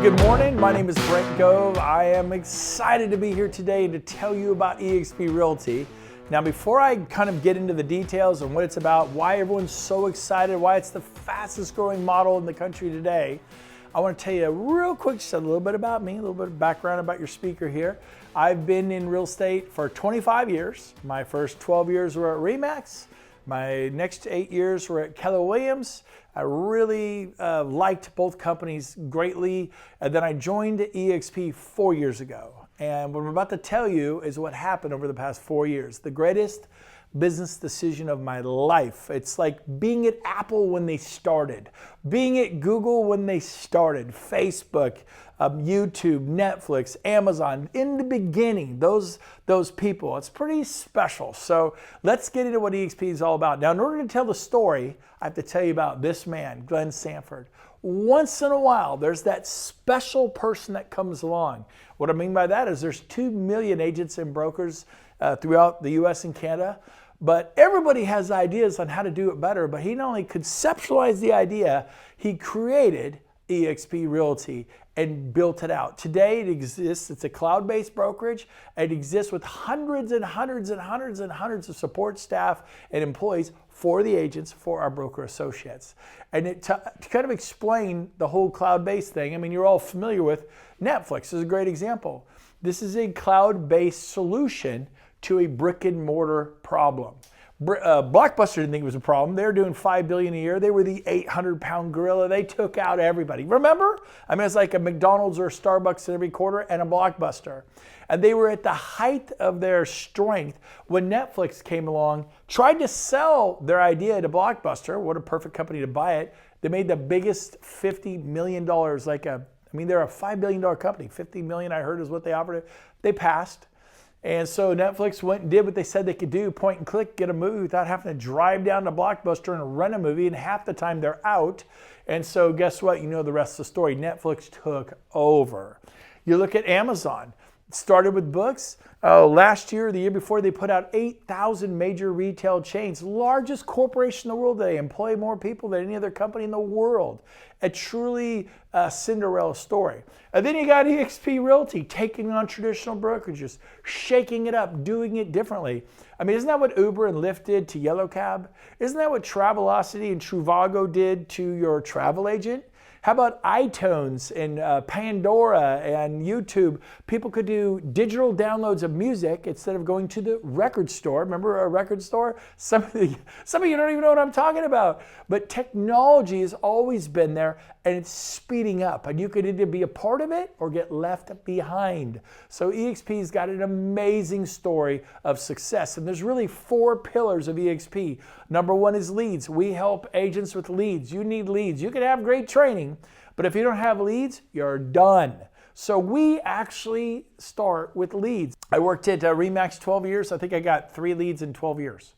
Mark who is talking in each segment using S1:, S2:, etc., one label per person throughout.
S1: good morning. My name is Brent Gove. I am excited to be here today to tell you about eXp Realty. Now, before I kind of get into the details and what it's about, why everyone's so excited, why it's the fastest growing model in the country today, I want to tell you real quick just a little bit about me, a little bit of background about your speaker here. I've been in real estate for 25 years. My first 12 years were at RE/MAX. My next 8 years were at Keller Williams. I really liked both companies greatly. And then I joined eXp 4 years ago. And what I'm about to tell you is what happened over the past 4 years. The greatest business decision of my life. It's like being at Apple when they started, being at Google when they started, Facebook, YouTube, Netflix, Amazon. In the beginning, those people, it's pretty special. So let's get into what eXp is all about. Now, in order to tell the story, I have to tell you about this man, Glenn Sanford. Once in a while, there's that special person that comes along. What I mean by that is there's 2 million agents and brokers throughout the US and Canada, but everybody has ideas on how to do it better. But he not only conceptualized the idea, he created eXp Realty and built it out. Today it exists, it's a cloud-based brokerage. It exists with hundreds and hundreds and hundreds and hundreds of support staff and employees for the agents, for our broker associates. And to kind of explain the whole cloud-based thing, I mean, you're all familiar with Netflix is a great example. This is a cloud-based solution to a brick and mortar problem. Blockbuster didn't think it was a problem. They were doing $5 billion a year. They were the 800-pound gorilla. They took out everybody. Remember? I mean, it's like a McDonald's or a Starbucks in every quarter and a Blockbuster. And they were at the height of their strength when Netflix came along, tried to sell their idea to Blockbuster. What a perfect company to buy it. They made the biggest $50 million, they're a $5 billion company. $50 million, I heard, is what they offered it. They passed. And so Netflix went and did what they said they could do, point and click, get a movie without having to drive down to Blockbuster and rent a movie, and half the time they're out. And so guess what? You know the rest of the story. Netflix took over. You look at Amazon. It started with books. Last year, the year before, they put out 8,000 major retail chains. Largest corporation in the world. They employ more people than any other company in the world. A truly Cinderella story. And then you got eXp Realty taking on traditional brokerages, shaking it up, doing it differently. I mean, isn't that what Uber and Lyft did to Yellow Cab? Isn't that what Travelocity and Trivago did to your travel agent? How about iTunes and Pandora and YouTube? People could do digital downloads of music instead of going to the record store. Remember a record store? Some of you don't even know what I'm talking about. But technology has always been there, and it's speeding up. And you could either be a part of it or get left behind. So eXp's got an amazing story of success. And there's really 4 pillars of eXp. Number 1 is leads. We help agents with leads. You need leads. You can have great training, but if you don't have leads, you're done. So we actually start with leads. I worked at RE/MAX 12 years. I think I got 3 leads in 12 years.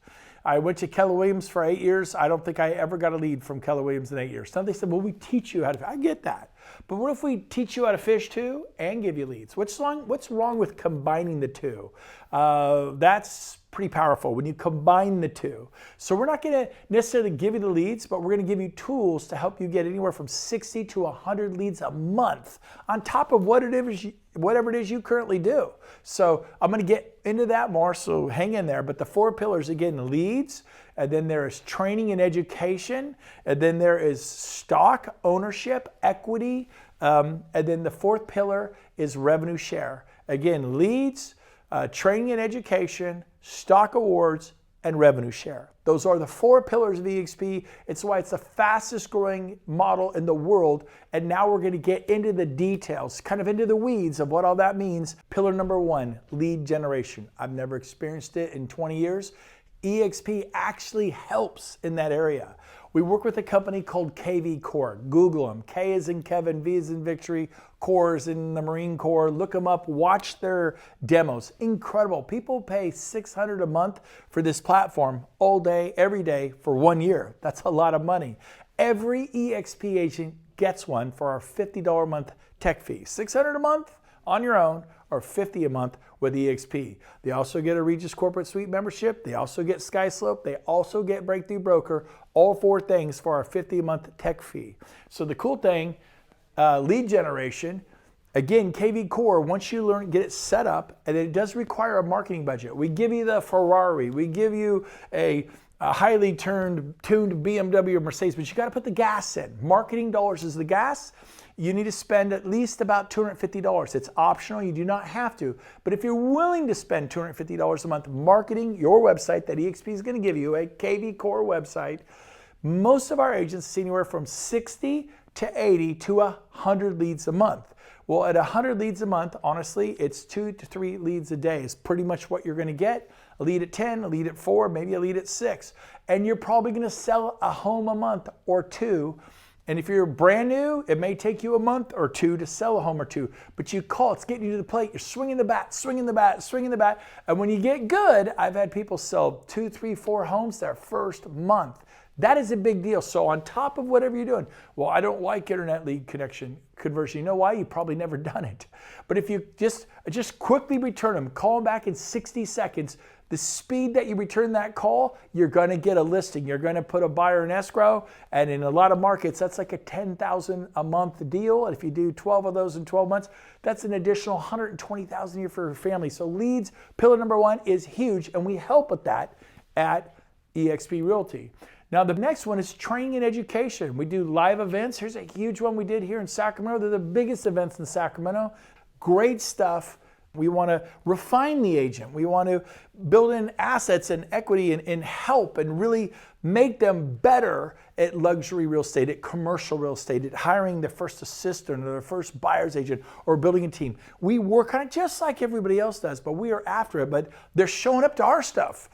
S1: I went to Keller Williams for 8 years. I don't think I ever got a lead from Keller Williams in 8 years. Then they said, well, we teach you how to fish. I get that. But what if we teach you how to fish too and give you leads? What's wrong with combining the two? That's pretty powerful when you combine the two. So we're not going to necessarily give you the leads, but we're going to give you tools to help you get anywhere from 60 to 100 leads a month on top of whatever it is you currently do. So I'm going to get into that more, so hang in there. But the 4 pillars, again, leads, and then there is training and education, and then there is stock ownership, equity, and then the 4th pillar is revenue share. Again, leads, training and education, stock awards, and revenue share. Those are the 4 pillars of eXp. It's why it's the fastest growing model in the world. And now we're going to get into the details, kind of into the weeds of what all that means. Pillar number 1, lead generation. I've never experienced it in 20 years. eXp actually helps in that area. We work with a company called KV Corps. Google them. K is in Kevin, V is in Victory, Corps is in the Marine Corps. Look them up. Watch their demos. Incredible. People pay $600 a month for this platform all day, every day for 1 year. That's a lot of money. Every eXp agent gets one for our $50 a month tech fee. $600 a month on your own, or $50 a month with eXp. They also get a Regis Corporate Suite membership. They also get SkySlope. They also get Breakthrough Broker. All 4 things for our $50 a month tech fee. So the cool thing, lead generation, again, KV Core, once you get it set up, and it does require a marketing budget. We give you the Ferrari, we give you a highly tuned BMW or Mercedes, but you got to put the gas in. Marketing dollars is the gas. You need to spend at least about $250. It's optional, you do not have to. But if you're willing to spend $250 a month marketing your website that eXp is going to give you, a KV Core website, most of our agents see anywhere from 60 to 80 to 100 leads a month. Well, at 100 leads a month, honestly, it's 2 to 3 leads a day is pretty much what you're going to get. A lead at 10, a lead at 4, maybe a lead at 6. And you're probably going to sell a home a month or 2. And if you're brand new, it may take you a month or 2 to sell a home or 2. But you call, it's getting you to the plate. You're swinging the bat, swinging the bat, swinging the bat. And when you get good, I've had people sell 2, 3, 4 homes their first month. That is a big deal. So on top of whatever you're doing, well, I don't like internet lead conversion. You know why? You've probably never done it. But if you just quickly return them, call them back in 60 seconds, the speed that you return that call, you're going to get a listing. You're going to put a buyer in escrow. And in a lot of markets, that's like a $10,000 a month deal. And if you do 12 of those in 12 months, that's an additional $120,000 a year for your family. So leads, pillar number 1, is huge. And we help with that at eXp Realty. Now, the next one is training and education. We do live events. Here's a huge one we did here in Sacramento. They're the biggest events in Sacramento. Great stuff. We want to refine the agent. We want to build in assets and equity and help and really make them better at luxury real estate, at commercial real estate, at hiring their first assistant or their first buyer's agent or building a team. We work on it just like everybody else does, but we are after it. But they're showing up to our stuff.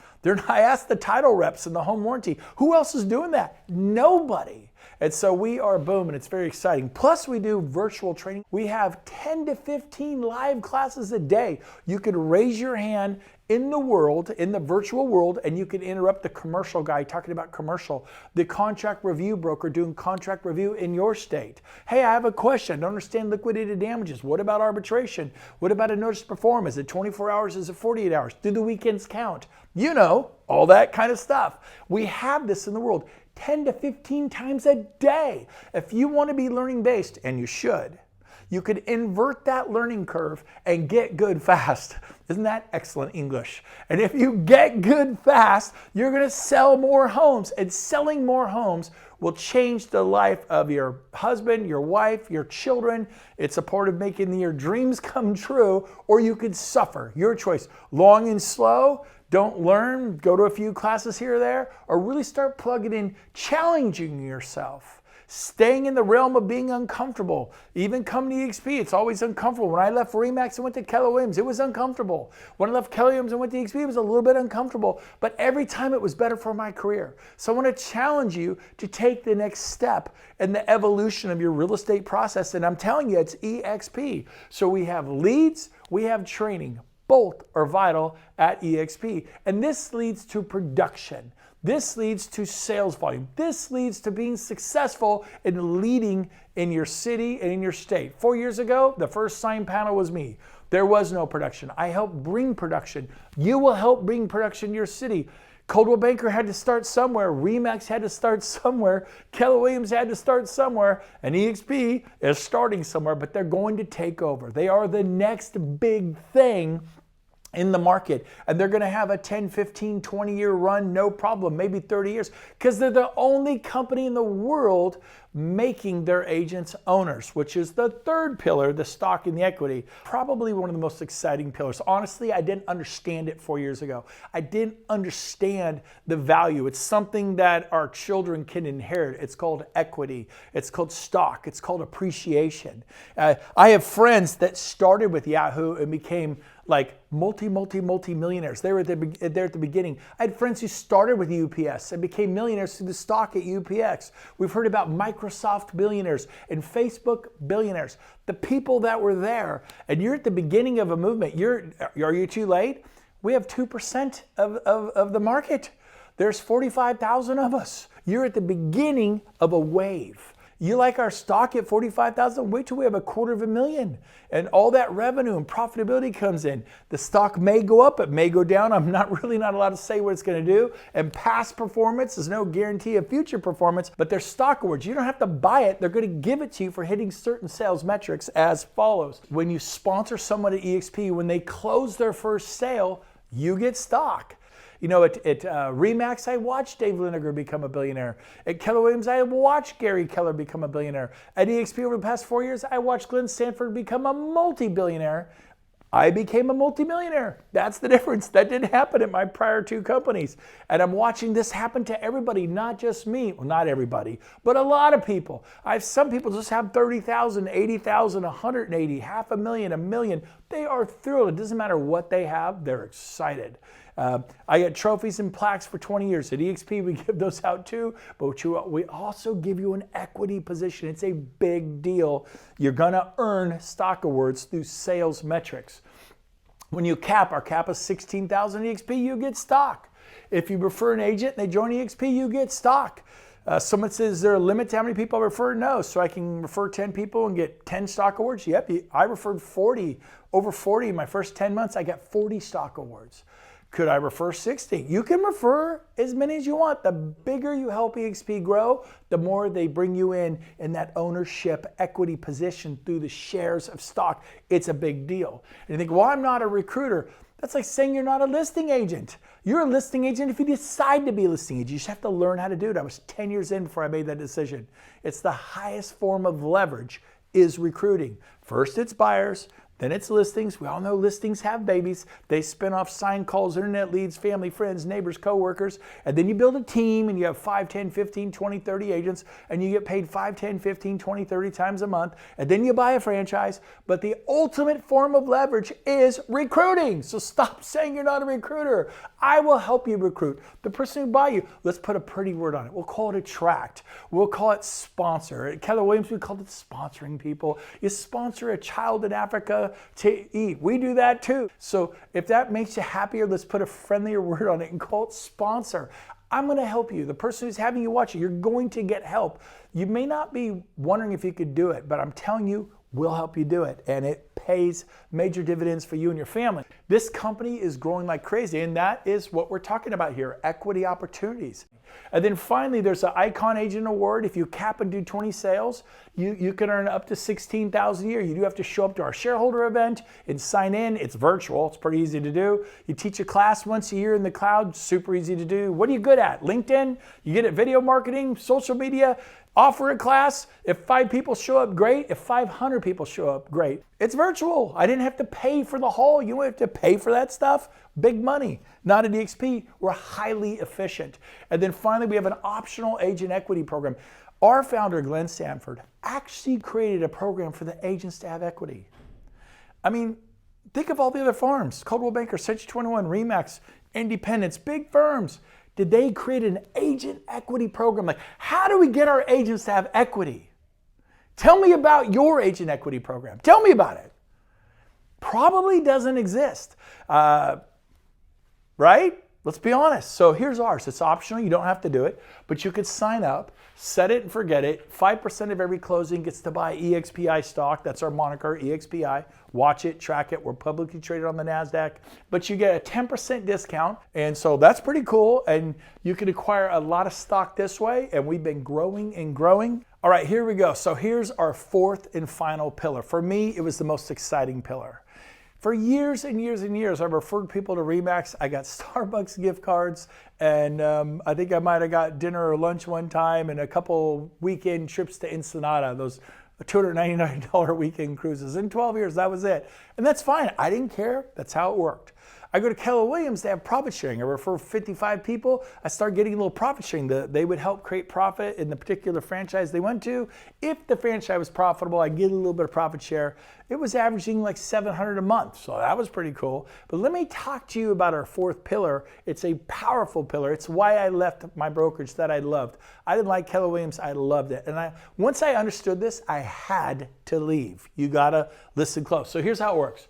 S1: I asked the title reps and the home warranty, who else is doing that? Nobody. And so we are booming. It's very exciting. Plus, we do virtual training. We have 10 to 15 live classes a day. You could raise your hand in the world, in the virtual world, and you can interrupt the commercial guy talking about commercial, the contract review broker doing contract review in your state. Hey, I have a question. I don't understand liquidated damages. What about arbitration? What about a notice to perform? Is it 24 hours? Is it 48 hours? Do the weekends count? You know, all that kind of stuff. We have this in the world 10 to 15 times a day. If you want to be learning based, and you should, you could invert that learning curve and get good fast. Isn't that excellent English? And if you get good fast, you're going to sell more homes. And selling more homes will change the life of your husband, your wife, your children. It's a part of making your dreams come true, or you could suffer. Your choice. Long and slow. Don't learn, go to a few classes here or there, or really start plugging in, challenging yourself. Staying in the realm of being uncomfortable. Even coming to eXp, it's always uncomfortable. When I left Remax and went to Keller Williams, it was uncomfortable. When I left Keller Williams and went to eXp, it was a little bit uncomfortable. But every time it was better for my career. So I want to challenge you to take the next step in the evolution of your real estate process. And I'm telling you, it's eXp. So we have leads, we have training. Both are vital at eXp. And this leads to production. This leads to sales volume. This leads to being successful in leading in your city and in your state. 4 years ago, the first sign panel was me. There was no production. I helped bring production. You will help bring production to your city. Coldwell Banker had to start somewhere. Remax had to start somewhere. Keller Williams had to start somewhere. And eXp is starting somewhere, but they're going to take over. They are the next big thing in the market. And they're going to have a 10, 15, 20-year run, no problem, maybe 30 years, because they're the only company in the world making their agents owners, which is the third pillar, the stock and the equity. Probably one of the most exciting pillars. Honestly, I didn't understand it 4 years ago. I didn't understand the value. It's something that our children can inherit. It's called equity. It's called stock. It's called appreciation. I have friends that started with Yahoo and became like multi-millionaires. They were there at the beginning. I had friends who started with UPS and became millionaires through the stock at UPX. We've heard about Microsoft billionaires and Facebook billionaires. The people that were there, and you're at the beginning of a movement. Are you too late? We have 2% of the market. There's 45,000 of us. You're at the beginning of a wave. You like our stock at 45,000? Wait till we have $250,000 and all that revenue and profitability comes in. The stock may go up, it may go down. I'm not allowed to say what it's going to do. And past performance is no guarantee of future performance, but they're stock awards. You don't have to buy it. They're going to give it to you for hitting certain sales metrics as follows. When you sponsor someone at eXp, when they close their first sale, you get stock. You know, at Remax, I watched Dave Liniger become a billionaire. At Keller Williams, I watched Gary Keller become a billionaire. At eXp over the past 4 years, I watched Glenn Sanford become a multi-billionaire. I became a multi-millionaire. That's the difference. That didn't happen at my prior 2 companies. And I'm watching this happen to everybody, not just me. Well, not everybody, but a lot of people. Some people just have 30,000, 80,000, 180, $500,000, $1 million. They are thrilled. It doesn't matter what they have. They're excited. I get trophies and plaques for 20 years. At eXp, we give those out too, but we also give you an equity position. It's a big deal. You're gonna earn stock awards through sales metrics. When you our cap is 16,000 at eXp, you get stock. If you refer an agent and they join eXp, you get stock. Someone says, is there a limit to how many people I refer? No. So I can refer 10 people and get 10 stock awards? Yep, I referred 40. Over 40 in my first 10 months, I got 40 stock awards. Could I refer 60? You can refer as many as you want. The bigger you help eXp grow, the more they bring you in that ownership equity position through the shares of stock. It's a big deal. And you think, well, I'm not a recruiter. That's like saying you're not a listing agent. You're a listing agent if you decide to be a listing agent. You just have to learn how to do it. I was 10 years in before I made that decision. It's the highest form of leverage is recruiting. First, it's buyers. Then it's listings. We all know listings have babies. They spin off sign calls, internet leads, family, friends, neighbors, coworkers. And then you build a team and you have 5, 10, 15, 20, 30 agents and you get paid 5, 10, 15, 20, 30 times a month. And then you buy a franchise. But the ultimate form of leverage is recruiting. So stop saying you're not a recruiter. I will help you recruit. The person who buy you, let's put a pretty word on it. We'll call it attract. We'll call it sponsor. At Keller Williams, we call it sponsoring people. You sponsor a child in Africa to eat. We do that too. So if that makes you happier, let's put a friendlier word on it and call it sponsor. I'm going to help you. The person who's having you watch it, you're going to get help. You may not be wondering if you could do it, but I'm telling you, we'll help you do it. And it pays major dividends for you and your family. This company is growing like crazy, and that is what we're talking about here, equity opportunities. And then finally, there's an Icon Agent Award. If you cap and do 20 sales, you can earn up to $16,000 a year. You do have to show up to our shareholder event and sign in. It's virtual. It's pretty easy to do. You teach a class once a year in the cloud. Super easy to do. What are you good at? LinkedIn? You get at video marketing, social media? Offer a class. If 5 people show up, great. If 500 people show up, great. It's virtual. I didn't have to pay for the hall. You don't have to pay for that stuff. Big money. Not at eXp. We're highly efficient. And then finally, we have an optional agent equity program. Our founder, Glenn Sanford, actually created a program for the agents to have equity. I mean, think of all the other firms. Coldwell Banker, Century 21, Remax, Independence, big firms. Did they create an agent equity program? Like, how do we get our agents to have equity? Tell me about your agent equity program. Tell me about it. Probably doesn't exist, right? Let's be honest. So here's ours. It's optional. You don't have to do it, but you could sign up, set it and forget it. 5% of every closing gets to buy eXPI stock. That's our moniker, eXPI. Watch it, track it. We're publicly traded on the NASDAQ, but you get a 10% discount. And so that's pretty cool. And you can acquire a lot of stock this way. And we've been growing and growing. All right, here we go. So here's our 4th and final pillar. For me, it was the most exciting pillar. For years and years and years, I've referred people to Remax. I got Starbucks gift cards, and I think I might have got dinner or lunch one time and a couple weekend trips to Ensenada, those $299 weekend cruises. In 12 years, that was it. And that's fine. I didn't care. That's how it worked. I go to Keller Williams, they have profit sharing. I refer 55 people. I start getting a little profit sharing. They would help create profit in the particular franchise they went to. If the franchise was profitable, I get a little bit of profit share. It was averaging like $700 a month, so that was pretty cool. But let me talk to you about our 4th pillar. It's a powerful pillar. It's why I left my brokerage that I loved. I didn't like Keller Williams. I loved it. And once I understood this, I had to leave. You gotta listen close. So here's how it works.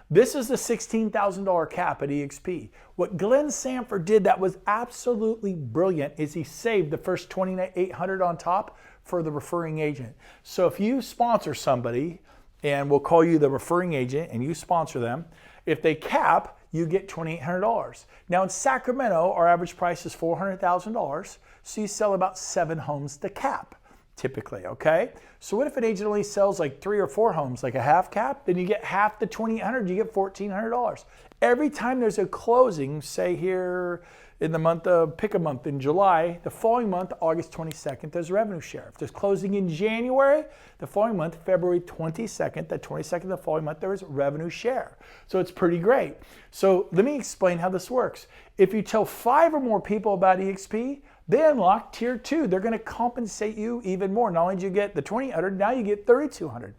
S1: This is the $16,000 cap at eXp. What Glenn Sanford did that was absolutely brilliant is he saved the first $2,800 on top for the referring agent. So if you sponsor somebody, and we'll call you the referring agent, and you sponsor them, if they cap, you get $2,800. Now in Sacramento, our average price is $400,000, so you sell about 7 homes to cap, typically, okay? So what if an agent only sells like 3 or 4 homes, like a half cap? Then you get half the $2,800, you get $1,400. Every time there's a closing, say here in the month of, pick a month in July, the following month, August 22nd, there's revenue share. If there's closing in January, the following month, February 22nd, the 22nd of the following month, there is revenue share. So it's pretty great. So let me explain how this works. If you tell 5 or more people about eXp, they unlock tier 2. They're gonna compensate you even more. Not only did you get the $2,800, now you get $3,200.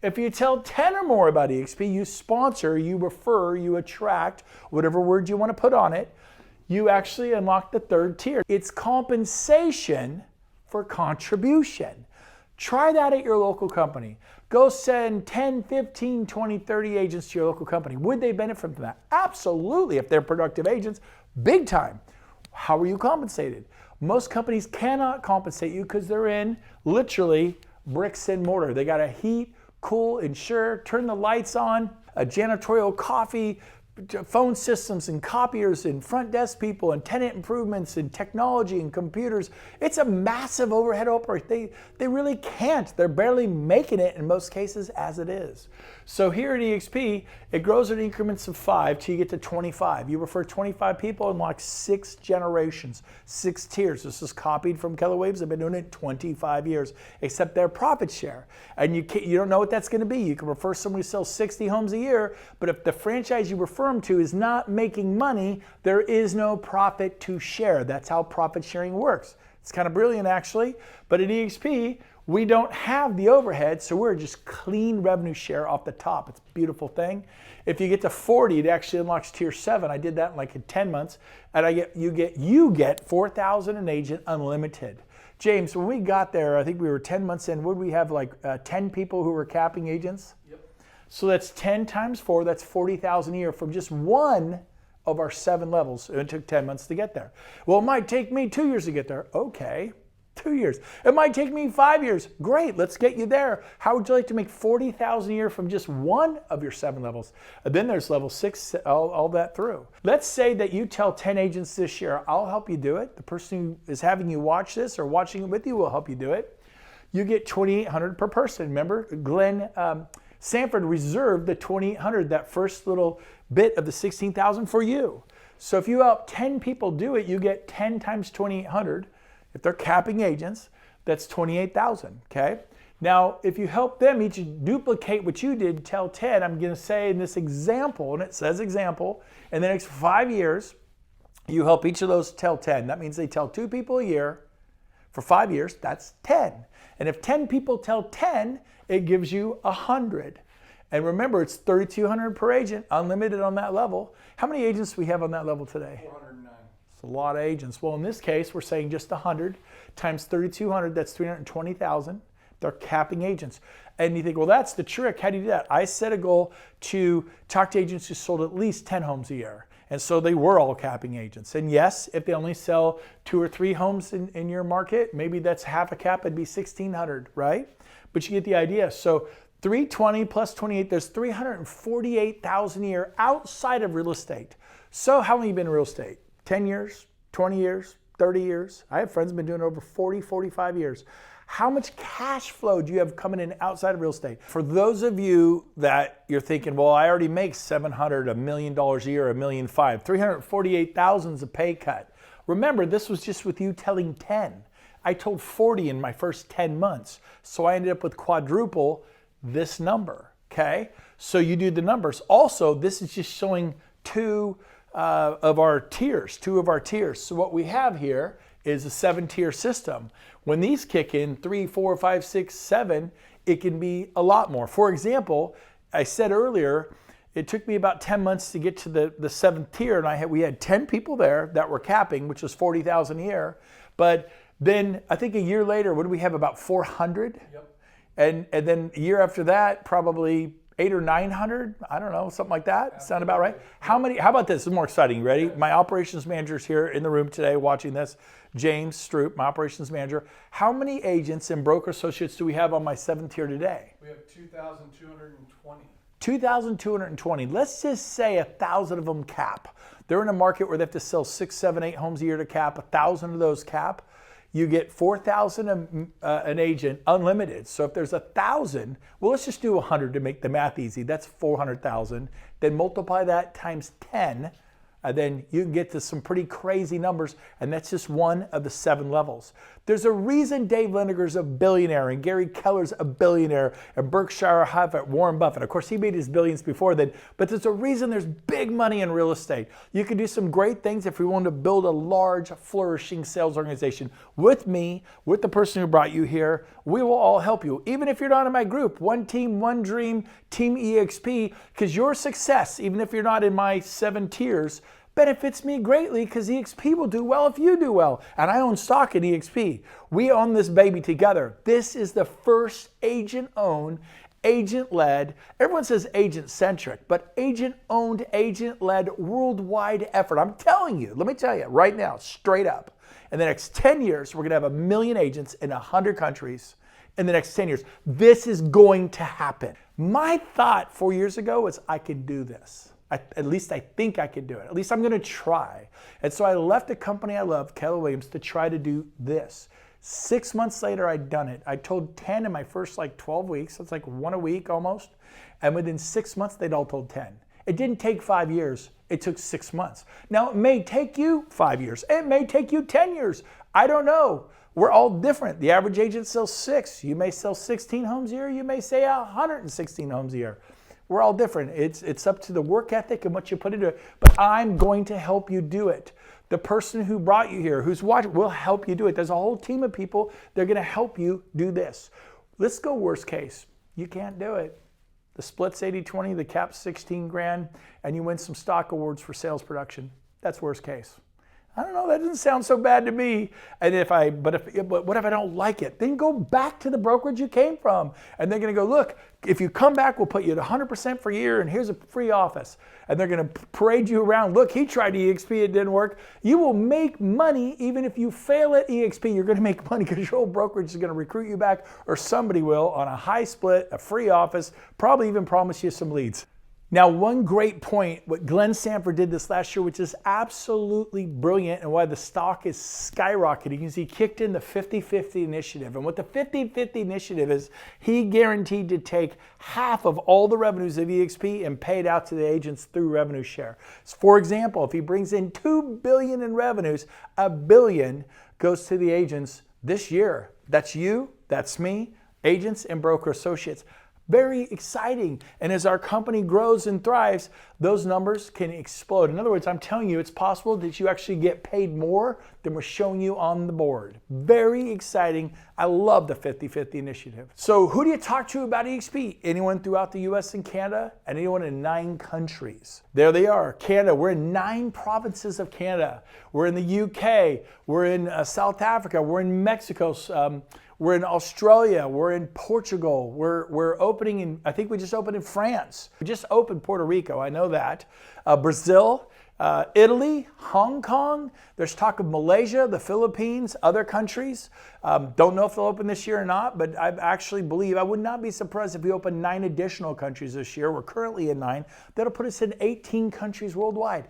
S1: If you tell 10 or more about eXp, you sponsor, you refer, you attract, whatever word you wanna put on it, you actually unlock the 3rd tier. It's compensation for contribution. Try that at your local company. Go send 10, 15, 20, 30 agents to your local company. Would they benefit from that? Absolutely, if they're productive agents, big time. How are you compensated? Most companies cannot compensate you because they're in literally bricks and mortar. They got to heat, cool, insure, turn the lights on, a janitorial coffee, phone systems and copiers and front desk people and tenant improvements and technology and computers. It's a massive overhead operation. They really can't. They're barely making it in most cases as it is. So here at eXp, it grows in increments of 5 till you get to 25. You refer 25 people and unlock 6 generations, 6 tiers. This is copied from Keller Williams. They've been doing it 25 years, except their profit share. And you don't know what that's going to be. You can refer somebody who sells 60 homes a year, but if the franchise you refer them to is not making money, there is no profit to share. That's how profit sharing works. It's kind of brilliant actually, but at eXp, we don't have the overhead, so we're just clean revenue share off the top. It's a beautiful thing. If you get to 40, it actually unlocks tier 7. I did that in like 10 months, and you get $4,000 an agent unlimited. James, when we got there, I think we were 10 months in, would we have like 10 people who were capping agents? Yep. So that's 10 times 4, that's $40,000 a year from just one of our 7 levels. It took 10 months to get there. Well, it might take me 2 years to get there. Okay. 2 years. It might take me 5 years. Great, let's get you there. How would you like to make $40,000 a year from just one of your 7 levels? And then there's level 6, all that through. Let's say that you tell 10 agents this year, I'll help you do it. The person who is having you watch this or watching it with you will help you do it. You get $2,800 per person. Remember, Glenn Sanford reserved the $2,800, that first little bit of the $16,000 for you. So if you help 10 people do it, you get 10 times $2,800. If they're capping agents, that's $28,000, okay? Now, if you help them each duplicate what you did, tell 10, I'm gonna say in this example, and it says example, in the next 5 years, you help each of those tell 10. That means they tell 2 people a year for 5 years, that's 10. And if 10 people tell 10, it gives you 100. And remember, it's $3,200 per agent, unlimited on that level. How many agents do we have on that level today? 409. It's a lot of agents. Well, in this case, we're saying just 100 times 3,200, that's 320,000. They're capping agents. And you think, well, that's the trick. How do you do that? I set a goal to talk to agents who sold at least 10 homes a year. And so they were all capping agents. And yes, if they only sell 2 or 3 homes in your market, maybe that's half a cap, it'd be 1,600, right? But you get the idea. So 320 plus 28, there's 348,000 a year outside of real estate. So how long have you been in real estate? 10 years, 20 years, 30 years? I have friends who've been doing it over 40, 45 years. How much cash flow do you have coming in outside of real estate? For those of you that you're thinking, well, I already make $700,000, $1 million a year, $1.5 million, 348,000 is a pay cut. Remember, this was just with you telling 10. I told 40 in my first 10 months. So I ended up with quadruple this number, okay? So you do the numbers. Also, this is just showing two of our tiers. So what we have here is a 7-tier system. When these kick in, 3, 4, 5, 6, 7, it can be a lot more. For example, I said earlier, it took me about 10 months to get to the 7th tier, and we had 10 people there that were capping, which was 40,000 a year. But then I think a year later, what do we have, about 400? Yep. And then a year after that, probably 800 or 900, I don't know, something like that. Sound about right? How about this? This is more exciting. You ready? My operations manager's here in the room today watching this. James Stroop, my operations manager. How many agents and broker associates do we have on my 7th tier today?
S2: We have 2,220.
S1: 2,220. Let's just say 1,000 of them cap. They're in a market where they have to sell 6, 7, 8 homes a year to cap. 1,000 of those cap. You get 4,000 an agent, unlimited. So if there's 1,000, well, let's just do 100 to make the math easy. That's 400,000. Then multiply that times 10, and then you can get to some pretty crazy numbers, and that's just one of the 7 levels. There's a reason Dave Liniger's a billionaire, and Gary Keller's a billionaire, and Berkshire Hathaway, Warren Buffett. Of course, he made his billions before then, but there's a reason there's big money in real estate. You can do some great things if we want to build a large, flourishing sales organization. With me, with the person who brought you here, we will all help you. Even if you're not in my group, One Team, One Dream, Team eXp, because your success, even if you're not in my 7 tiers, benefits me greatly because eXp will do well if you do well. And I own stock in eXp. We own this baby together. This is the first agent-owned, agent-led, everyone says agent-centric, but agent-owned, agent-led worldwide effort. I'm telling you, let me tell you right now, straight up, in the next 10 years, we're going to have 1 million agents in 100 countries. In the next 10 years, this is going to happen. My thought 4 years ago was I could do this. At least I think I could do it. At least I'm going to try. And so I left a company I love, Keller Williams, to try to do this. 6 months later, I'd done it. I told 10 in my first 12 weeks. That's like 1 a week almost. And within 6 months, they'd all told 10. It didn't take 5 years. It took 6 months. Now, it may take you 5 years. It may take you 10 years. I don't know. We're all different. The average agent sells 6. You may sell 16 homes a year. You may say 116 homes a year. We're all different. It's up to the work ethic and what you put into it. But I'm going to help you do it. The person who brought you here, who's watching, will help you do it. There's a whole team of people. They're going to help you do this. Let's go worst case. You can't do it. The split's 80-20, the cap's 16 grand, and you win some stock awards for sales production. That's worst case. I don't know, that doesn't sound so bad to me. And but what if I don't like it? Then go back to the brokerage you came from. And they're going to go, look, if you come back, we'll put you at 100% for a year, and here's a free office. And they're going to parade you around. Look, he tried eXp, it didn't work. You will make money even if you fail at eXp. You're going to make money because your old brokerage is going to recruit you back, or somebody will, on a high split, a free office, probably even promise you some leads. Now, one great point, what Glenn Sanford did this last year, which is absolutely brilliant, and why the stock is skyrocketing, is he kicked in the 50-50 initiative. And what the 50-50 initiative is, he guaranteed to take half of all the revenues of eXp and pay it out to the agents through revenue share. So for example, if he brings in $2 billion in revenues, $1 billion goes to the agents this year. That's you, that's me, agents and broker associates. Very exciting. And as our company grows and thrives, those numbers can explode. In other words, I'm telling you, it's possible that you actually get paid more than we're showing you on the board. Very exciting. I love the 50-50 initiative. So who do you talk to about eXp? Anyone throughout the US and Canada, and anyone in 9 countries. There they are. Canada, we're in 9 provinces of Canada. We're in the UK, we're in South Africa, we're in Mexico, we're in Australia, we're in Portugal, we're opening in, I think we just opened in France. We just opened Puerto Rico, I know that. Brazil, Italy, Hong Kong, there's talk of Malaysia, the Philippines, other countries. Don't know if they'll open this year or not, but I actually believe, I would not be surprised if we open 9 additional countries this year. We're currently in 9. That'll put us in 18 countries worldwide.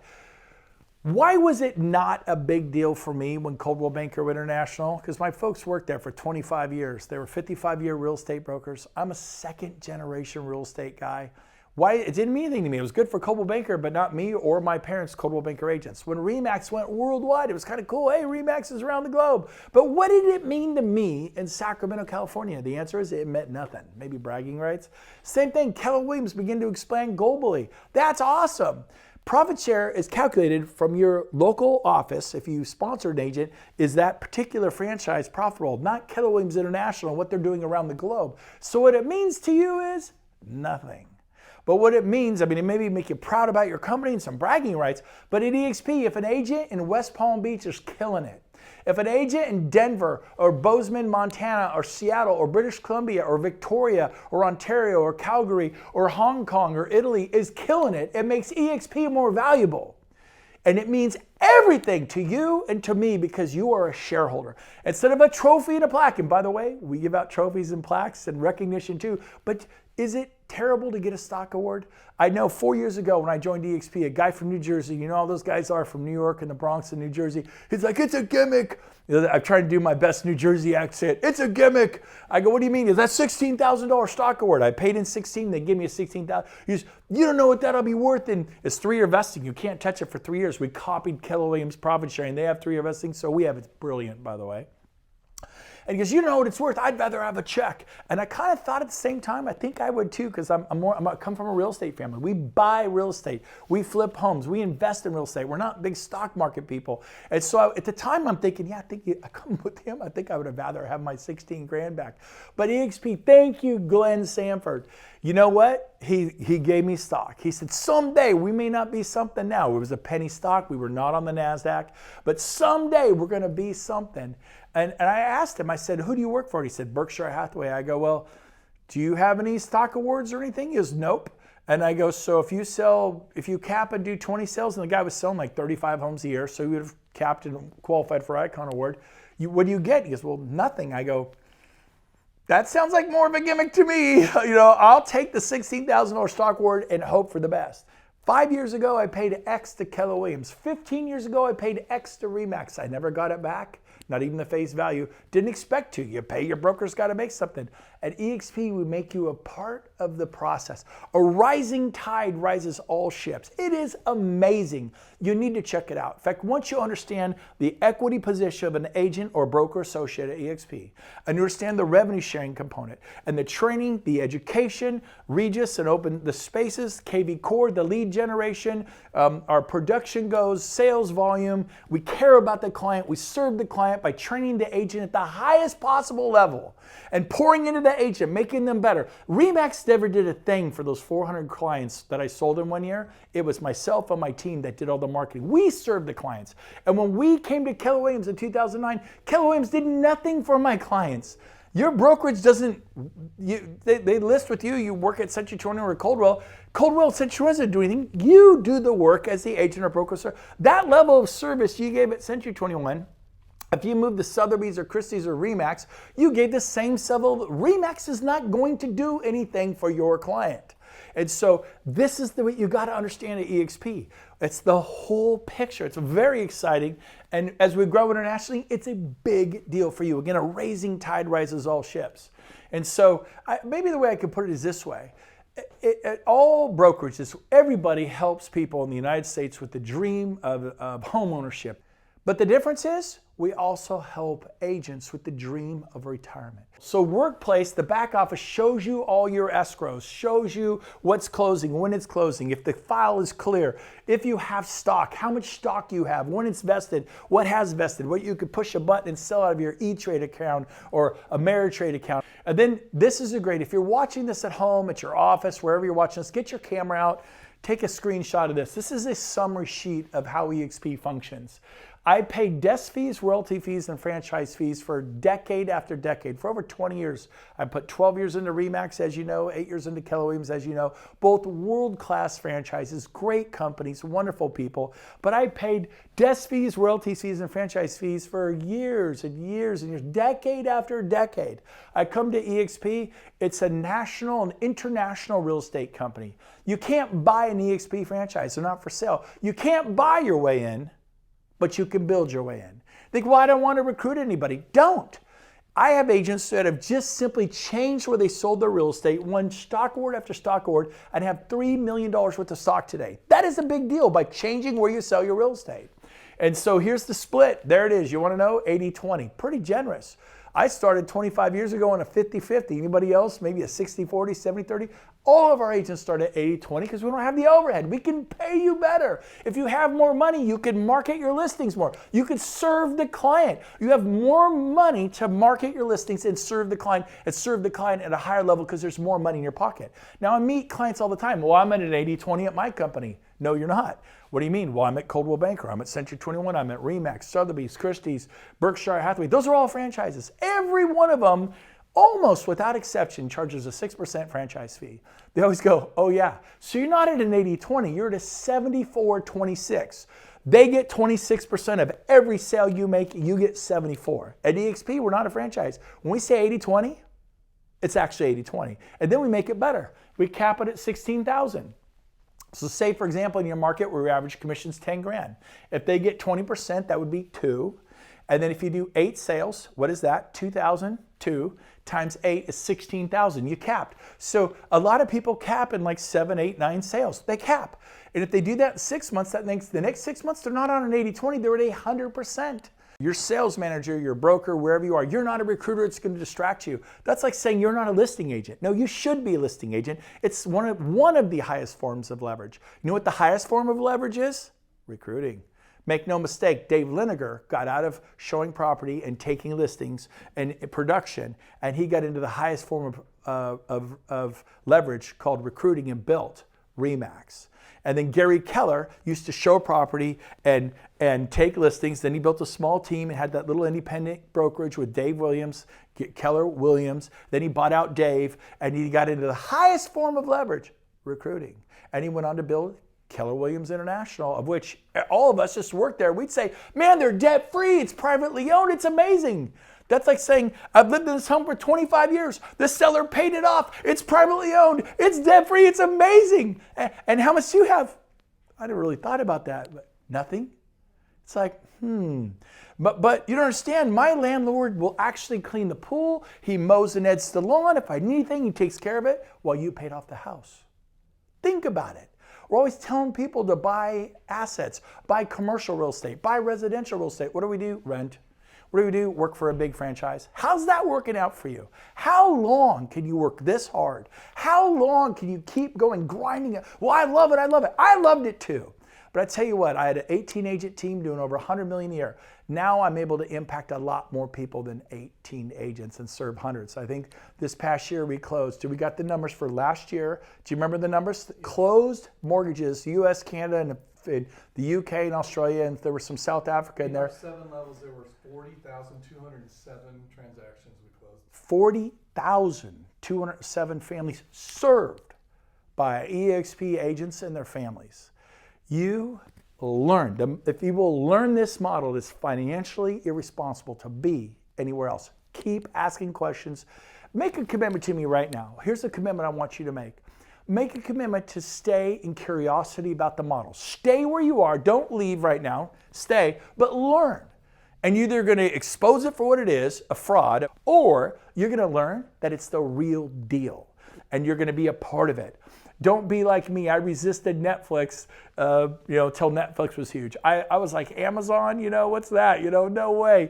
S1: Why was it not a big deal for me when Coldwell Banker went international? Because my folks worked there for 25 years. They were 55-year real estate brokers. I'm a second-generation real estate guy. Why? It didn't mean anything to me. It was good for Coldwell Banker, but not me or my parents, Coldwell Banker agents. When RE/MAX went worldwide, it was kind of cool. Hey, RE/MAX is around the globe. But what did it mean to me in Sacramento, California? The answer is it meant nothing. Maybe bragging rights. Same thing, Keller Williams began to expand globally. That's awesome. Profit share is calculated from your local office. If you sponsor an agent, is that particular franchise profitable, not Keller Williams International, what they're doing around the globe. So what it means to you is nothing. But what it means, it maybe make you proud about your company and some bragging rights, but at eXp, if an agent in West Palm Beach is killing it, If an agent in Denver or Bozeman, Montana or Seattle or British Columbia or Victoria or Ontario or Calgary or Hong Kong or Italy is killing it, it makes eXp more valuable. And it means everything to you and to me because you are a shareholder. Instead of a trophy and a plaque, and by the way, we give out trophies and plaques and recognition too, but is it terrible to get a stock award? I know 4 years ago when I joined eXp, a guy from New Jersey, you know all those guys are from New York and the Bronx and New Jersey, he's like, it's a gimmick. You know, I'm trying to do my best New Jersey accent. It's a gimmick. I go, what do you mean? Is that $16,000 stock award? I paid in 16, they give me a 16,000. He goes, you don't know what that'll be worth. And it's 3-year vesting. You can't touch it for 3 years. We copied Keller Williams profit sharing. They have 3-year vesting, so we have it. Brilliant, by the way. And he goes, you don't know what it's worth. I'd rather have a check. And I kind of thought at the same time, I think I would too, because I come from a real estate family. We buy real estate. We flip homes. We invest in real estate. We're not big stock market people. And so at the time, I'm thinking, yeah, I come with him. I think I would have rather have my 16 grand back. But eXp, thank you, Glenn Sanford. You know what? He gave me stock. He said, someday we may not be something now. It was a penny stock. We were not on the NASDAQ. But someday we're going to be something. And I asked him, I said, who do you work for? He said, Berkshire Hathaway. I go, well, do you have any stock awards or anything? He goes, nope. And I go, so if you cap and do 20 sales, and the guy was selling like 35 homes a year, so he would have capped and qualified for Icon Award. What do you get? He goes, well, nothing. I go, that sounds like more of a gimmick to me. You know, I'll take the $16,000 stock award and hope for the best. 5 years ago, I paid X to Keller Williams. 15 years ago, I paid X to RE/MAX. I never got it back, not even the face value. Didn't expect to. You pay, your broker's got to make something. At eXp, we make you a part of the process. A rising tide rises all ships. It is amazing. You need to check it out. In fact, once you understand the equity position of an agent or broker associate at eXp, and you understand the revenue sharing component, and the training, the education, Regis and open the spaces, KV Core, the lead generation, our production goes, sales volume, we care about the client, we serve the client by training the agent at the highest possible level and pouring into the agent, making them better. RE/MAX never did a thing for those 400 clients that I sold in 1 year. It was myself and my team that did all the marketing. We served the clients. And when we came to Keller Williams in 2009, Keller Williams did nothing for my clients. Your brokerage doesn't, they list with you, you work at Century 21 or Coldwell. Coldwell, Century 21 doesn't do anything. You do the work as the agent or broker. That level of service you gave at Century 21, if you move to Sotheby's or Christie's or RE/MAX, you gave the same level. RE/MAX is not going to do anything for your client. And so this is the way you got to understand at eXp. It's the whole picture. It's very exciting. And as we grow internationally, it's a big deal for you. Again, a rising tide rises all ships. And so maybe the way I could put it is this way. At all brokerages, everybody helps people in the United States with the dream of home ownership. But the difference is we also help agents with the dream of retirement. So Workplace, the back office, shows you all your escrows, shows you what's closing, when it's closing, if the file is clear, if you have stock, how much stock you have, when it's vested, what has vested, what you could push a button and sell out of your E-Trade account or Ameritrade account. And then this is great. If you're watching this at home, at your office, wherever you're watching this, get your camera out, take a screenshot of this. This is a summary sheet of how eXp functions. I paid desk fees, royalty fees, and franchise fees for decade after decade, for over 20 years. I put 12 years into RE/MAX, as you know, 8 years into Keller Williams, as you know, both world-class franchises, great companies, wonderful people. But I paid desk fees, royalty fees, and franchise fees for years and years and years, decade after decade. I come to eXp, it's a national and international real estate company. You can't buy an eXp franchise, they're not for sale. You can't buy your way in, but you can build your way in. Think, well, I don't want to recruit anybody. Don't. I have agents that have just simply changed where they sold their real estate, won stock award after stock award, and have $3 million worth of stock today. That is a big deal by changing where you sell your real estate. And so here's the split. There it is. You want to know? 80-20. Pretty generous. I started 25 years ago on a 50-50. Anybody else? Maybe a 60-40, 70-30. All of our agents start at 80-20 because we don't have the overhead. We can pay you better. If you have more money, you can market your listings more. You can serve the client. You have more money to market your listings and serve the client at a higher level because there's more money in your pocket. Now, I meet clients all the time. Well, I'm at an 80-20 at my company. No, you're not. What do you mean? Well, I'm at Coldwell Banker, I'm at Century 21, I'm at Remax, Sotheby's, Christie's, Berkshire Hathaway. Those are all franchises. Every one of them, almost without exception, charges a 6% franchise fee. They always go, oh yeah. So you're not at an 80-20, you're at a 74-26. They get 26% of every sale you make, you get 74. At eXp, we're not a franchise. When we say 80-20, it's actually 80-20. And then we make it better. We cap it at 16,000. So say, for example, in your market where your average commission is 10 grand. If they get 20%, that would be 2. And then if you do 8 sales, what is that? 2,002 times 8 is 16,000. You capped. So a lot of people cap in like 7, 8, 9 sales. They cap. And if they do that in 6 months, that makes the next 6 months, they're not on an 80-20, they're at 100%. Your sales manager, your broker, wherever you are, you're not a recruiter, it's going to distract you. That's like saying you're not a listing agent. No, you should be a listing agent. It's one of the highest forms of leverage. You know what the highest form of leverage is? Recruiting. Make no mistake, Dave Liniger got out of showing property and taking listings and production, and he got into the highest form of leverage called recruiting and built Remax. And then Gary Keller used to show property and take listings. Then he built a small team and had that little independent brokerage with Dave Williams, Keller Williams. Then he bought out Dave, and he got into the highest form of leverage, recruiting. And he went on to build Keller Williams International, of which all of us just worked there. We'd say, man, they're debt free. It's privately owned. It's amazing. That's like saying, I've lived in this home for 25 years. The seller paid it off. It's privately owned. It's debt free. It's amazing. And how much do you have? I never really thought about that, but nothing. It's like, But you don't understand, my landlord will actually clean the pool. He mows and edits the lawn. If I need anything, he takes care of it while you paid off the house. Think about it. We're always telling people to buy assets, buy commercial real estate, buy residential real estate. What do? Rent. What do? Work for a big franchise. How's that working out for you? How long can you work this hard? How long can you keep going, grinding it? Well, I love it. I love it. I loved it too. But I tell you what, I had an 18 agent team doing over 100 million a year. Now I'm able to impact a lot more people than 18 agents and serve hundreds. I think this past year we closed. We got the numbers for last year. Do you remember the numbers? Closed mortgages, US, Canada, and the UK and Australia, and there was some South Africa in there.
S2: 7 levels, there were 40,207 transactions we closed.
S1: 40,207 families served by eXp agents and their families. You learn. If you will learn this model, it's financially irresponsible to be anywhere else. Keep asking questions. Make a commitment to me right now. Here's a commitment I want you to make. Make a commitment to stay in curiosity about the model. Stay where you are. Don't leave right now. Stay, but learn. And you're either going to expose it for what it is, a fraud, or you're going to learn that it's the real deal. And you're going to be a part of it. Don't be like me. I resisted Netflix, till Netflix was huge. I was like, Amazon, what's that? No way.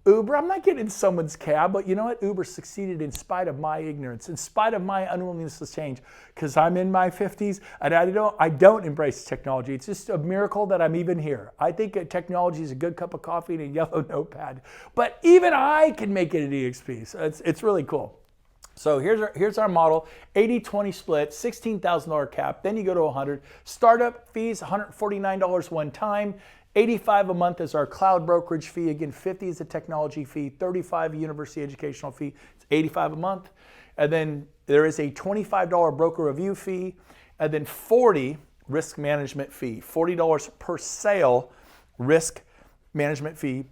S1: Uber, I'm not getting in someone's cab, but you know what? Uber succeeded in spite of my ignorance, in spite of my unwillingness to change, because I'm in my 50s and I don't embrace technology. It's just a miracle that I'm even here. I think technology is a good cup of coffee and a yellow notepad, but even I can make it at eXp. So it's really cool. So here's our model, 80-20 split, $16,000 cap, then you go to 100. Startup fees, $149 one time, $85 a month is our cloud brokerage fee. Again, $50 is a technology fee, $35 a university educational fee, it's $85 a month. And then there is a $25 broker review fee, and then $40 risk management fee, $40 per sale risk management fee,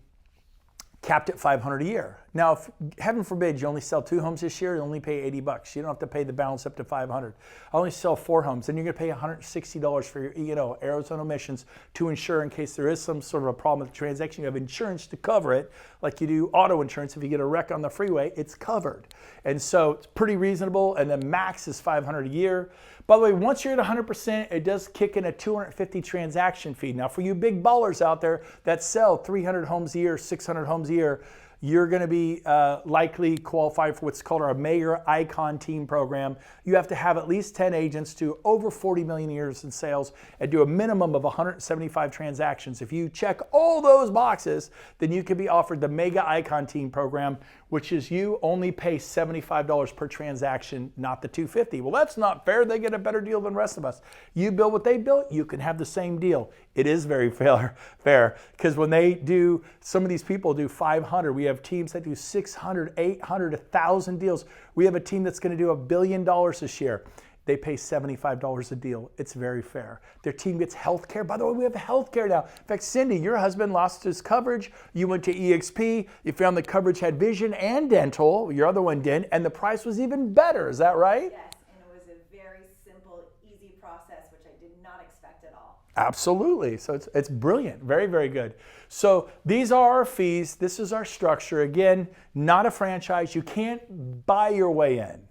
S1: capped at $500 a year. Now, if heaven forbid you only sell 2 homes this year, you only pay $80. You don't have to pay the balance up to $500. I only sell 4 homes, then you're going to pay $160 for your E&O, errors and omissions, to insure in case there is some sort of a problem with the transaction. You have insurance to cover it, like you do auto insurance. If you get a wreck on the freeway, it's covered. And so it's pretty reasonable, and the max is $500 a year. By the way, once you're at 100%, it does kick in a $250 transaction fee. Now, for you big ballers out there that sell 300 homes a year, 600 homes a year, you're going to be likely qualified for what's called our Mayor Icon Team program. You have to have at least 10 agents, do over 40 million years in sales, and do a minimum of 175 transactions. If you check all those boxes, then you can be offered the Mega Icon Team program, which is you only pay $75 per transaction, not the $250. Well, that's not fair. They get a better deal than the rest of us. You build what they built, you can have the same deal. It is very fair, because when they do, some of these people do 500. We have teams that do 600, 800, 1,000 deals. We have a team that's going to do $1 billion this year. They pay $75 a deal. It's very fair. Their team gets health care. By the way, we have health care now. In fact, Cindy, your husband lost his coverage. You went to eXp. You found the coverage had vision and dental. Your other one didn't. And the price was even better. Is that right?
S3: Yes, and it was a very simple, easy process, which I did not expect at all.
S1: Absolutely. So it's brilliant. Very, very good. So these are our fees. This is our structure. Again, not a franchise. You can't buy your way in.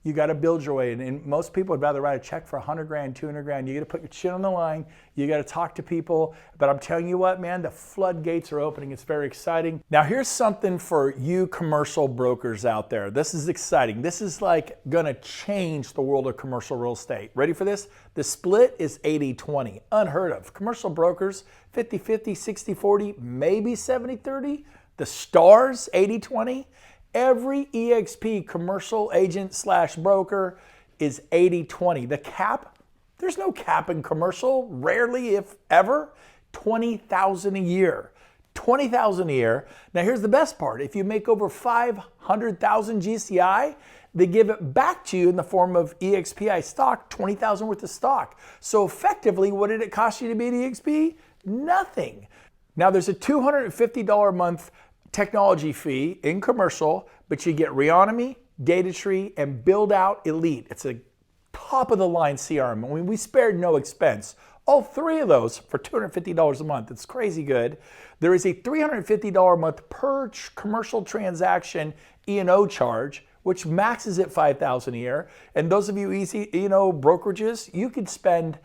S1: You got to build your way in. And most people would rather write a check for 100 grand, 200 grand. You got to put your chin on the line. You got to talk to people. But I'm telling you what, man, the floodgates are opening. It's very exciting. Now, here's something for you commercial brokers out there. This is exciting. This is like going to change the world of commercial real estate. Ready for this? The split is 80-20. Unheard of. Commercial brokers, 50-50, 60-40, maybe 70-30. The stars, 80-20. Every eXp commercial agent / broker is 80-20. The cap, there's no cap in commercial, rarely if ever, $20,000 a year. $20,000 a year. Now here's the best part. If you make over 500,000 GCI, they give it back to you in the form of eXp stock, $20,000 worth of stock. So effectively, what did it cost you to be at eXp? Nothing. Now there's a $250 a month technology fee in commercial, but you get Reonomy, Data Tree, and Build Out Elite. It's a top of the line CRM. I mean, we spared no expense. All three of those for $250 a month. It's crazy good. There is a $350 a month per commercial transaction E&O charge, which maxes at $5,000 a year. And those of you easy E&O brokerages, you could spend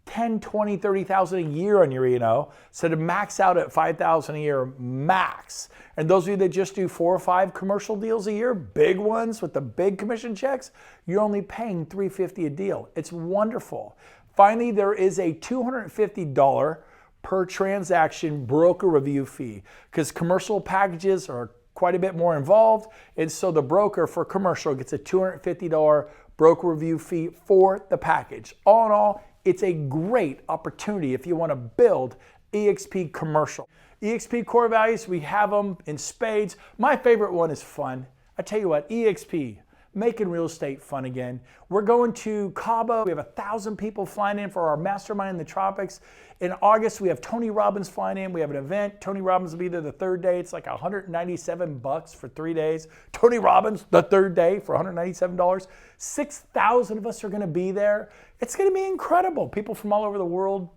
S1: $10,000, $20,000, $30,000 a year on your E&O, so to max out at $5,000 a year max. And those of you that just do 4 or 5 commercial deals a year, big ones with the big commission checks, you're only paying $350 a deal. It's wonderful. Finally, there is a $250 per transaction broker review fee, because commercial packages are quite a bit more involved, and so the broker for commercial gets a $250 broker review fee for the package. All in all, it's a great opportunity if you want to build eXp commercial. eXp core values, we have them in spades. My favorite one is fun. I tell you what, eXp, making real estate fun again. We're going to Cabo. We have 1,000 people flying in for our mastermind in the tropics. In August, we have Tony Robbins flying in. We have an event. Tony Robbins will be there the third day. It's like $197 for 3 days. Tony Robbins, the third day for $197. 6,000 of us are going to be there. It's going to be incredible. People from all over the world.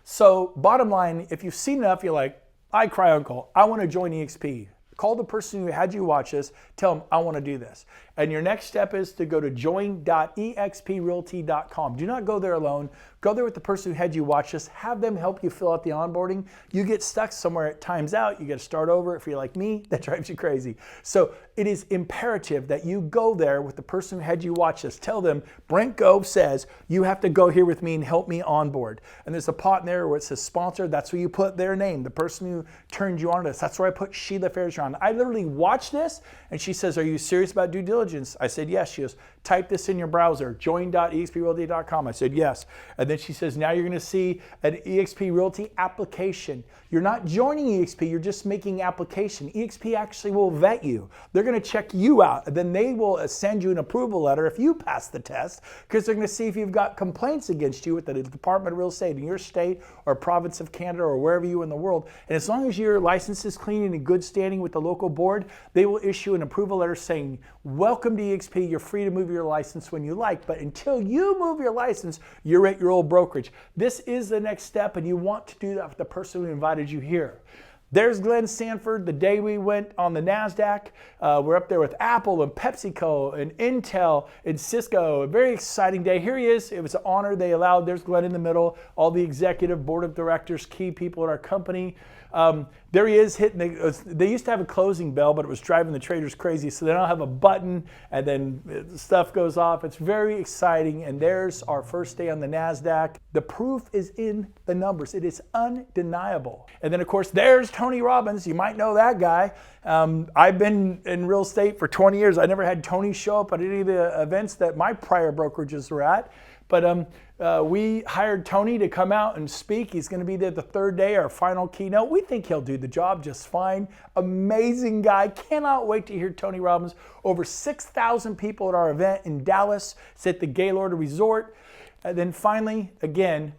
S1: So bottom line, if you've seen enough, you're like, I cry uncle, I want to join eXp. Call the person who had you watch this, tell them I want to do this. And your next step is to go to join.exprealty.com. Do not go there alone. Go there with the person who had you watch this. Have them help you fill out the onboarding. You get stuck somewhere, it times out. You got to start over. If you're like me, that drives you crazy. So it is imperative that you go there with the person who had you watch this. Tell them, Brent Gove says, you have to go here with me and help me onboard. And there's a pot in there where it says sponsor. That's where you put their name, the person who turned you on to this. That's where I put Sheila Fairjohn. I literally watched this, and she says, are you serious about due diligence? I said, yes. She goes, type this in your browser, join.exprealty.com. I said, yes. And then she says, now you're going to see an eXp Realty application. You're not joining eXp, you're just making application. eXp actually will vet you. They're going to check you out. And then they will send you an approval letter if you pass the test, because they're going to see if you've got complaints against you with the Department of Real Estate in your state or province of Canada or wherever you in the world. And as long as your license is clean and in good standing with the local board, they will issue an approval letter saying, welcome to eXp, you're free to move your license when you like, but until you move your license, you're at your old brokerage. This is the next step, and you want to do that with the person who invited you here. There's Glenn Sanford, the day we went on the NASDAQ. We're up there with Apple and PepsiCo and Intel and Cisco. A very exciting day. Here he is. It was an honor. They allowed, there's Glenn in the middle, all the executive board of directors, key people at our company. There he is hitting they used to have a closing bell, but it was driving the traders crazy. So they don't have a button and then stuff goes off. It's very exciting. And there's our first day on the NASDAQ. The proof is in the numbers. It is undeniable. And then of course, there's Tony Robbins. You might know that guy. I've been in real estate for 20 years. I never had Tony show up at any of the events that my prior brokerages were at. But we hired Tony to come out and speak. He's going to be there the third day, our final keynote. We think he'll do the job just fine. Amazing guy. Cannot wait to hear Tony Robbins. Over 6,000 people at our event in Dallas. It's at the Gaylord Resort. And then finally, again,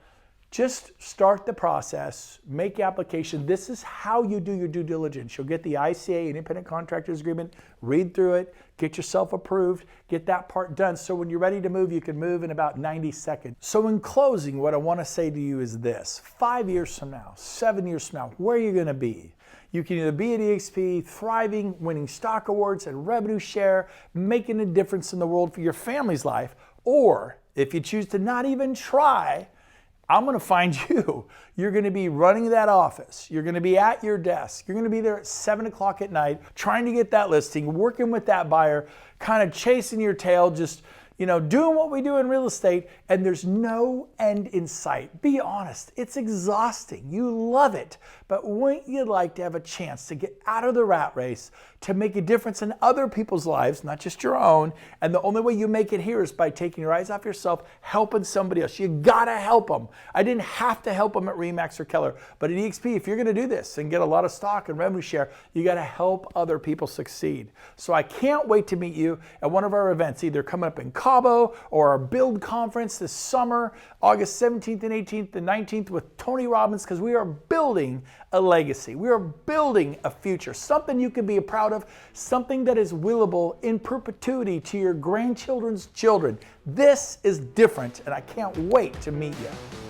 S1: just start the process, make application. This is how you do your due diligence. You'll get the ICA, Independent Contractors Agreement, read through it, get yourself approved, get that part done. So when you're ready to move, you can move in about 90 seconds. So in closing, what I want to say to you is this: 5 years from now, 7 years from now, where are you going to be? You can either be at eXp, thriving, winning stock awards and revenue share, making a difference in the world for your family's life, or if you choose to not even try, I'm going to find you. You're going to be running that office. You're going to be at your desk. You're going to be there at 7 o'clock at night, trying to get that listing, working with that buyer, kind of chasing your tail, just doing what we do in real estate, and there's no end in sight. Be honest, it's exhausting. You love it, but wouldn't you like to have a chance to get out of the rat race, to make a difference in other people's lives, not just your own? And the only way you make it here is by taking your eyes off yourself, helping somebody else. You gotta help them. I didn't have to help them at RE/MAX or Keller, but at eXp, if you're gonna do this and get a lot of stock and revenue share, you gotta help other people succeed. So I can't wait to meet you at one of our events, either coming up in Cabo or our Build Conference this summer, August 17th and 18th and 19th with Tony Robbins, because we are building a legacy. We are building a future, something you can be proud of, something that is willable in perpetuity to your grandchildren's children. This is different, and I can't wait to meet you.